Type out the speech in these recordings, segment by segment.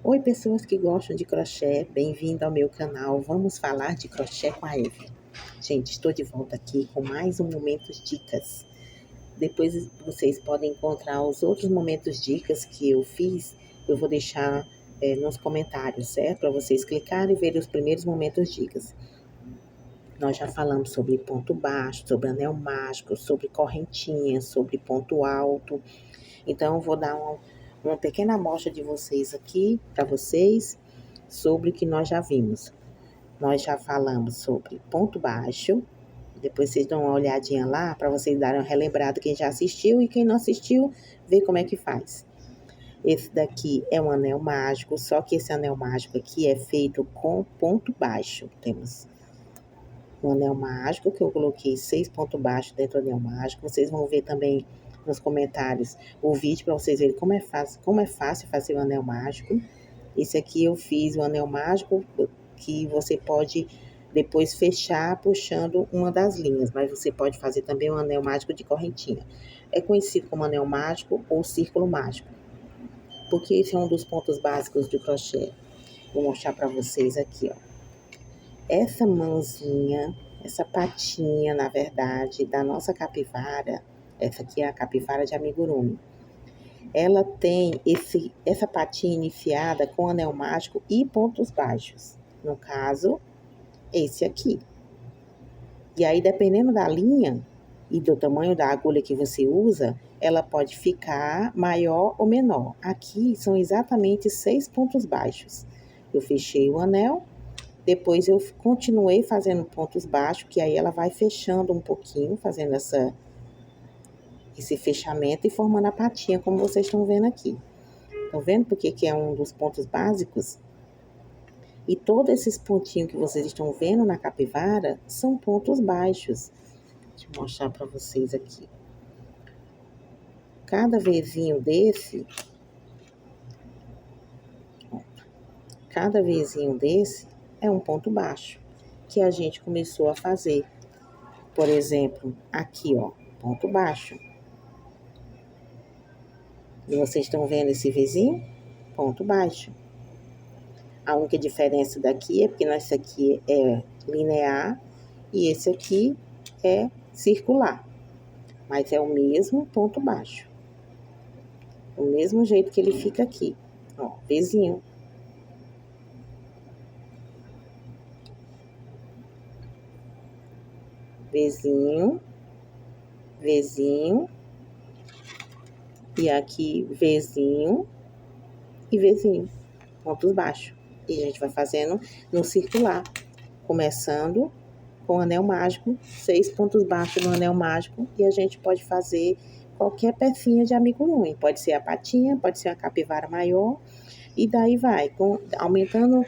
Oi, pessoas que gostam de crochê, bem-vindo ao meu canal. Vamos falar de crochê com a Eve. Gente, estou de volta aqui com mais um Momentos Dicas. Depois vocês podem encontrar os outros Momentos Dicas que eu fiz. Eu vou deixar nos comentários, certo? Para vocês clicarem e verem os primeiros Momentos Dicas. Nós já falamos sobre ponto baixo, sobre anel mágico, sobre correntinha, sobre ponto alto. Então, eu vou dar uma pequena amostra de vocês aqui, para vocês, sobre o que nós já vimos. Nós já falamos sobre ponto baixo. Depois vocês dão uma olhadinha lá, para vocês darem uma relembrada quem já assistiu e quem não assistiu, ver como é que faz. Esse daqui é um anel mágico, só que esse anel mágico aqui é feito com ponto baixo. Temos um anel mágico, que eu coloquei 6 pontos baixos dentro do anel mágico. Vocês vão ver também nos comentários o vídeo para vocês verem como é fácil fazer o anel mágico. Esse aqui eu fiz o anel mágico que você pode depois fechar puxando uma das linhas, mas você pode fazer também um anel mágico de correntinha. É conhecido como anel mágico ou círculo mágico, porque esse é um dos pontos básicos do crochê. Vou mostrar para vocês aqui, ó. Essa mãozinha, essa patinha, na verdade, da nossa capivara, essa aqui é a capivara de amigurumi. Ela tem essa patinha iniciada com anel mágico e pontos baixos. No caso, esse aqui. E aí, dependendo da linha e do tamanho da agulha que você usa, ela pode ficar maior ou menor. Aqui são exatamente 6 pontos baixos. Eu fechei o anel. Depois eu continuei fazendo pontos baixos, que aí ela vai fechando um pouquinho, fazendo esse fechamento e formando a patinha, como vocês estão vendo aqui. Estão vendo porque que é um dos pontos básicos? E todos esses pontinhos que vocês estão vendo na capivara são pontos baixos. Deixa eu mostrar para vocês aqui. Cada vezinho desse é um ponto baixo que a gente começou a fazer. Por exemplo, aqui, ó, ponto baixo. E vocês estão vendo esse vizinho? Ponto baixo. A única diferença daqui é porque esse aqui é linear e esse aqui é circular. Mas é o mesmo ponto baixo. O mesmo jeito que ele fica aqui. Ó, vizinho. Vizinho. Vizinho. E aqui, vizinho e vizinho. Pontos baixos. E a gente vai fazendo no circular. Começando com o anel mágico, 6 pontos baixos no anel mágico. E a gente pode fazer qualquer pecinha de amigurumi. Pode ser a patinha, pode ser a capivara maior. E daí vai, aumentando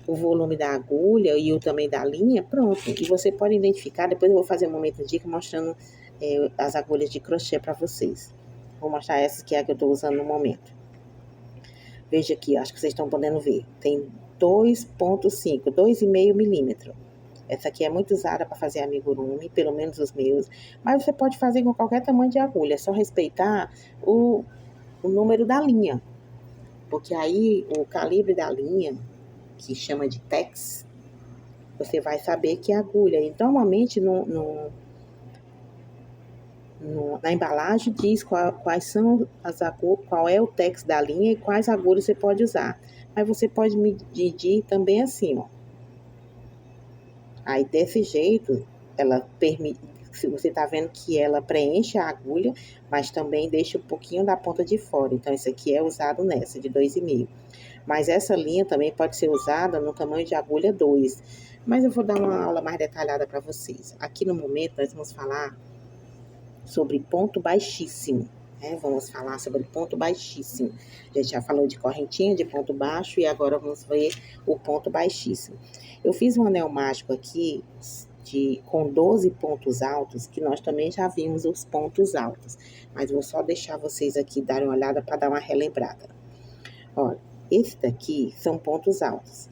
o volume da agulha e o tamanho da linha, pronto. E você pode identificar, depois eu vou fazer um momento de dica mostrando as agulhas de crochê para vocês. Vou mostrar essas que é a que eu estou usando no momento. Veja aqui, acho que vocês estão podendo ver. Tem 2,5, 2,5 milímetros. Essa aqui é muito usada para fazer amigurumi, pelo menos os meus. Mas você pode fazer com qualquer tamanho de agulha, é só respeitar o número da linha. Porque aí, o calibre da linha, que chama de tex, você vai saber que é agulha. E normalmente, na embalagem diz quais são qual é o tex da linha e quais agulhas você pode usar. Mas você pode medir também assim, ó. Aí, desse jeito, ela permite, se você tá vendo que ela preenche a agulha, mas também deixa um pouquinho da ponta de fora. Então, esse aqui é usado nessa, de 2,5. Mas essa linha também pode ser usada no tamanho de agulha 2. Mas eu vou dar uma aula mais detalhada para vocês. Aqui no momento, nós vamos falar sobre ponto baixíssimo. Vamos falar sobre ponto baixíssimo. A gente já falou de correntinha, de ponto baixo, e agora vamos ver o ponto baixíssimo. Eu fiz um anel mágico aqui com 12 pontos altos, que nós também já vimos os pontos altos. Mas vou só deixar vocês aqui darem uma olhada para dar uma relembrada. Olha, esse daqui são pontos altos,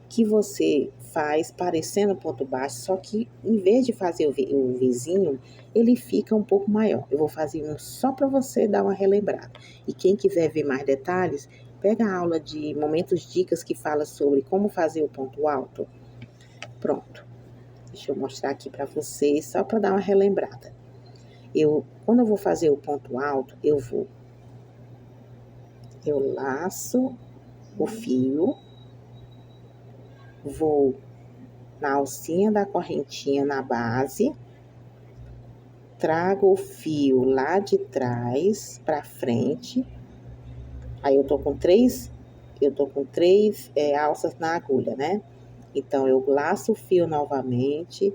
que você faz parecendo ponto baixo, só que em vez de fazer o vizinho, ele fica um pouco maior. Eu vou fazer um só para você dar uma relembrada. E quem quiser ver mais detalhes, Pega a aula de momentos dicas que fala sobre como fazer o ponto alto. Pronto. Deixa eu mostrar aqui para vocês, só para dar uma relembrada. Quando eu vou fazer o ponto alto, eu laço o fio, vou na alcinha da correntinha na base, trago o fio lá de trás para frente. Aí eu tô com três alças na agulha, né? Então, eu laço o fio novamente,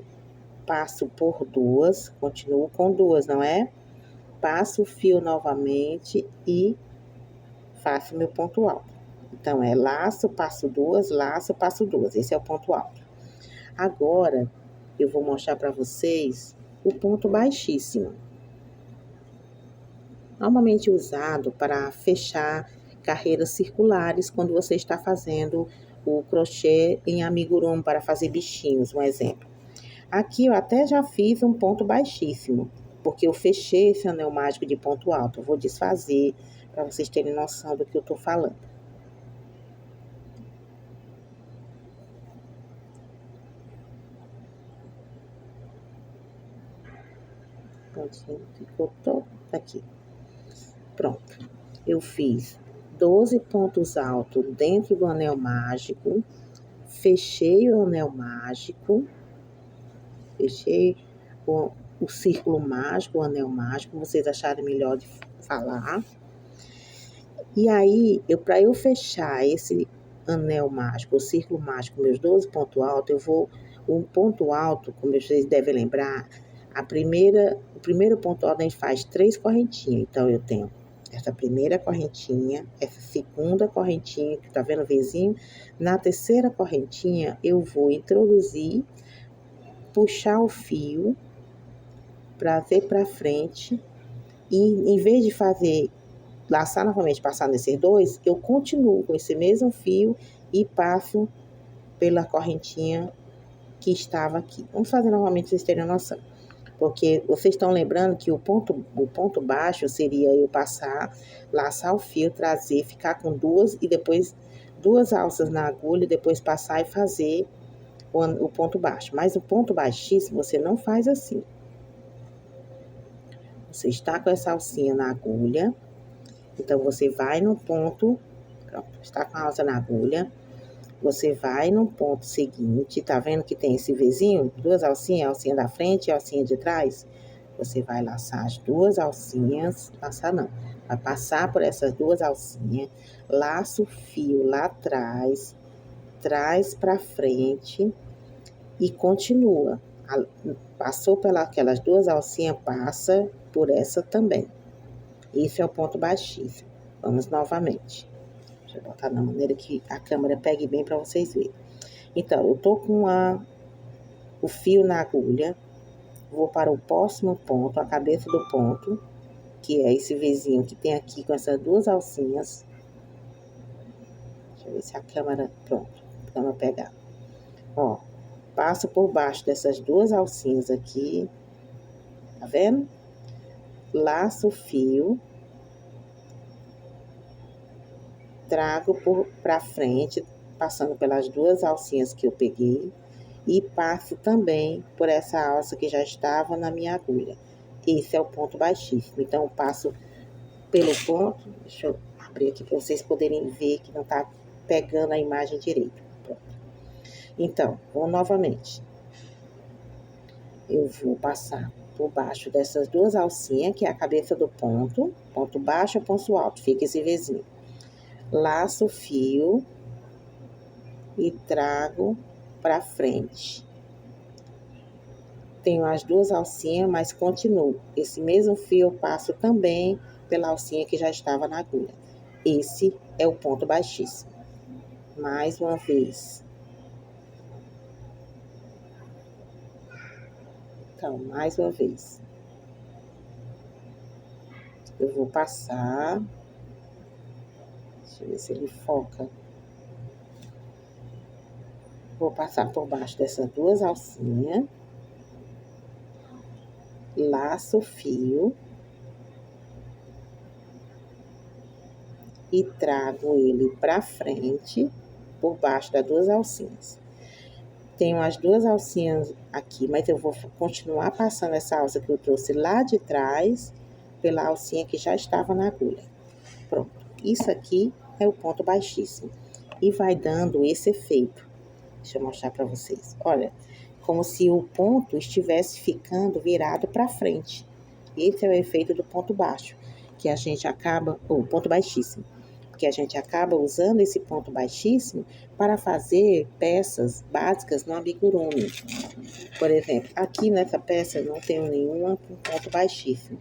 passo por duas, continuo com duas, não é? Passo o fio novamente e faço meu ponto alto. Então, é laço, passo duas, laço, passo duas. Esse é o ponto alto. Agora, eu vou mostrar para vocês o ponto baixíssimo. Normalmente usado para fechar carreiras circulares quando você está fazendo o crochê em amigurumi para fazer bichinhos, um exemplo. Aqui eu até já fiz um ponto baixíssimo, porque eu fechei esse anel mágico de ponto alto. Eu vou desfazer para vocês terem noção do que eu estou falando. Pontinho ficou todo aqui. Pronto. Eu fiz 12 pontos altos dentro do anel mágico, fechei o anel mágico, fechei o círculo mágico, o anel mágico, vocês acharem melhor de falar. E aí, para eu fechar esse anel mágico, o círculo mágico, meus 12 pontos altos, o ponto alto, como vocês devem lembrar, o primeiro ponto alto a gente faz 3 correntinhas. Então, eu tenho essa primeira correntinha, essa segunda correntinha, que tá vendo o vizinho? Na terceira correntinha, eu vou introduzir, puxar o fio, trazer para frente, e em vez de laçar novamente, passar nesses dois, eu continuo com esse mesmo fio e passo pela correntinha que estava aqui. Vamos fazer novamente, vocês terem noção. Porque vocês estão lembrando que o ponto baixo seria eu passar, laçar o fio, trazer, ficar com duas e depois duas alças na agulha, depois passar e fazer o ponto baixo. Mas o ponto baixíssimo você não faz assim. Você está com essa alcinha na agulha, então você vai no ponto, pronto, está com a alça na agulha, você vai no ponto seguinte, tá vendo que tem esse Vzinho? Duas alcinhas, a alcinha da frente e a alcinha de trás? Você vai laçar as duas alcinhas, laçar não, vai passar por essas duas alcinhas, laça o fio lá atrás, traz pra frente e continua. Passou pelas duas alcinhas, passa por essa também. Esse é o ponto baixíssimo. Vamos novamente. Deixa eu botar na maneira que a câmera pegue bem para vocês verem. Então, eu tô com o fio na agulha, vou para o próximo ponto, a cabeça do ponto, que é esse Vzinho que tem aqui com essas duas alcinhas. Deixa eu ver se a câmera, pronto, a câmera pegar. Ó, passo por baixo dessas duas alcinhas aqui, tá vendo? Laço o fio, trago pra frente, passando pelas duas alcinhas que eu peguei, e passo também por essa alça que já estava na minha agulha. Esse é o ponto baixíssimo. Então, eu passo pelo ponto, deixa eu abrir aqui para vocês poderem ver que não tá pegando a imagem direito. Pronto. Então, vou novamente. Eu vou passar por baixo dessas duas alcinhas, que é a cabeça do ponto baixo e ponto alto, fica esse Vzinho. Laço o fio e trago para frente. Tenho as duas alcinhas, mas continuo. Esse mesmo fio eu passo também pela alcinha que já estava na agulha. Esse é o ponto baixíssimo. Mais uma vez. Então, mais uma vez. Eu vou passar. Deixa eu ver se ele foca. Vou passar por baixo dessas duas alcinhas. Laço o fio. e trago ele para frente, por baixo das duas alcinhas. Tenho as duas alcinhas aqui, mas eu vou continuar passando essa alça que eu trouxe lá de trás, pela alcinha que já estava na agulha. Pronto, isso aqui é o ponto baixíssimo. E vai dando esse efeito. Deixa eu mostrar para vocês. Olha, como se o ponto estivesse ficando virado para frente. Esse é o efeito do ponto baixo, que a gente acaba, ou ponto baixíssimo, que a gente acaba usando esse ponto baixíssimo para fazer peças básicas no amigurumi. Por exemplo, aqui nessa peça eu não tenho nenhuma com ponto baixíssimo,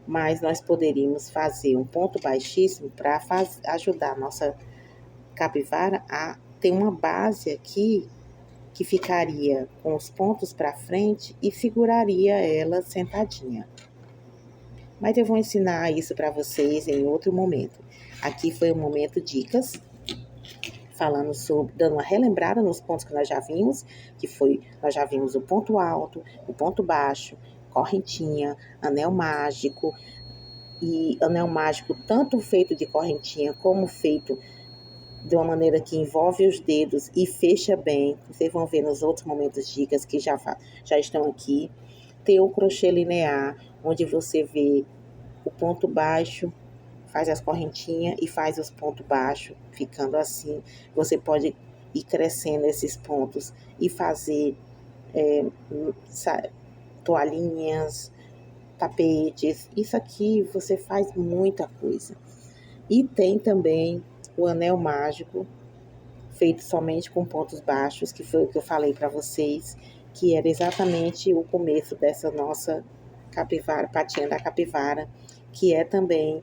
mas nós poderíamos fazer um ponto baixíssimo para ajudar a nossa capivara a ter uma base aqui que ficaria com os pontos para frente e seguraria ela sentadinha. Mas eu vou ensinar isso para vocês em outro momento. Aqui foi o momento dicas, falando sobre, dando uma relembrada nos pontos que nós já vimos, nós já vimos o ponto alto, o ponto baixo, correntinha, anel mágico, e anel mágico tanto feito de correntinha como feito de uma maneira que envolve os dedos e fecha bem. Vocês vão ver nos outros momentos dicas que já estão aqui. Tem o crochê linear, onde você vê o ponto baixo, faz as correntinhas e faz os pontos baixos, ficando assim. Você pode ir crescendo esses pontos e fazer toalhinhas, tapetes. Isso aqui você faz muita coisa. E tem também o anel mágico, feito somente com pontos baixos, que foi o que eu falei para vocês, que era exatamente o começo dessa nossa capivara, patinha da capivara, que é também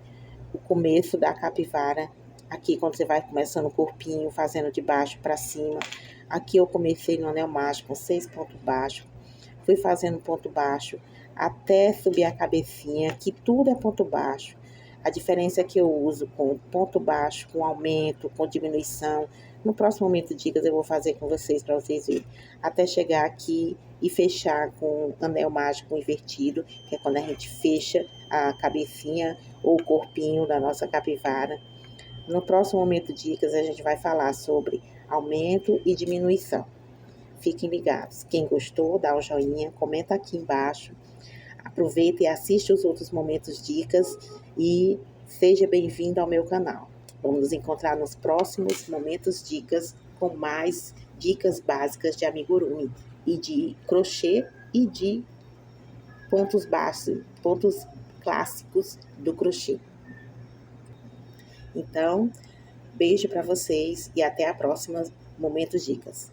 o começo da capivara. Aqui, quando você vai começando o corpinho, fazendo de baixo para cima. Aqui eu comecei no anel mágico com 6 pontos baixos. Fui fazendo ponto baixo até subir a cabecinha, que tudo é ponto baixo. A diferença é que eu uso com ponto baixo, com aumento, com diminuição. No próximo momento dicas eu vou fazer com vocês, para vocês verem. Até chegar aqui e fechar com anel mágico invertido, que é quando a gente fecha a cabecinha ou o corpinho da nossa capivara. No próximo momento dicas a gente vai falar sobre aumento e diminuição. Fiquem ligados. Quem gostou, dá o joinha, comenta aqui embaixo. Aproveita e assiste os outros momentos dicas e seja bem-vindo ao meu canal. Vamos nos encontrar nos próximos momentos dicas com mais dicas básicas de amigurumi e de crochê e de pontos baixos, pontos clássicos do crochê. Então, beijo para vocês e até a próxima Momentos Dicas.